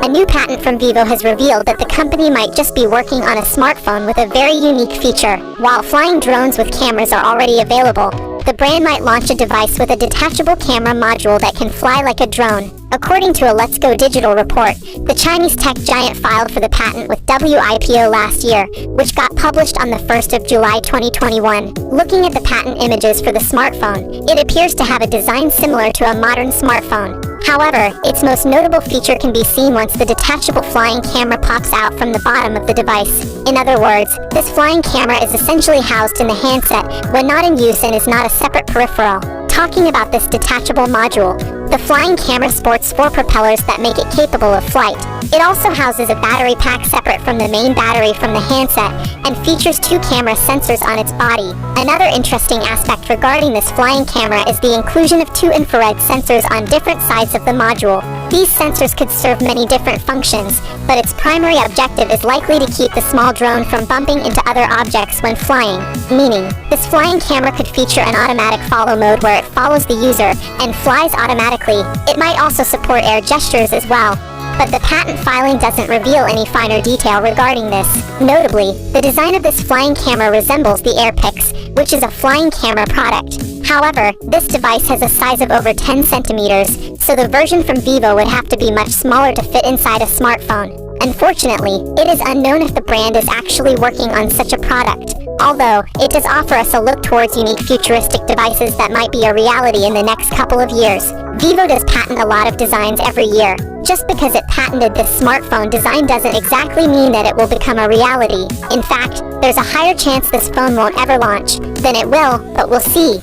A new patent from VIVO has revealed that the company might just be working on a smartphone with a very unique feature. While flying drones with cameras are already available, the brand might launch a device with a detachable camera module that can fly like a drone. According to a Let's Go Digital report, the Chinese tech giant filed for the patent with WIPO last year, which got published on the 1st of July 2021. Looking at the patent images for the smartphone, it appears to have a design similar to a modern smartphone. However, its most notable feature can be seen once the detachable flying camera pops out from the bottom of the device. In other words, this flying camera is essentially housed in the handset when not in use and is not a separate peripheral. Talking about this detachable module, the flying camera sports 4 propellers that make it capable of flight. It also houses a battery pack separate from the main battery from the handset and features 2 camera sensors on its body. Another interesting aspect regarding this flying camera is the inclusion of 2 infrared sensors on different sides of the module. These sensors could serve many different functions, but its primary objective is likely to keep the small drone from bumping into other objects when flying, meaning this flying camera could feature an automatic follow mode where it follows the user and flies automatically. It might also support air gestures as well, but the patent filing doesn't reveal any finer detail regarding this. Notably, the design of this flying camera resembles the AirPix, which is a flying camera product. However, this device has a size of over 10 centimeters, so the version from VIVO would have to be much smaller to fit inside a smartphone. Unfortunately, it is unknown if the brand is actually working on such a product, although it does offer us a look towards unique futuristic devices that might be a reality in the next couple of years. VIVO does patent a lot of designs every year. Just because it patented this smartphone design doesn't exactly mean that it will become a reality. In fact, there's a higher chance this phone won't ever launch than it will, but we'll see.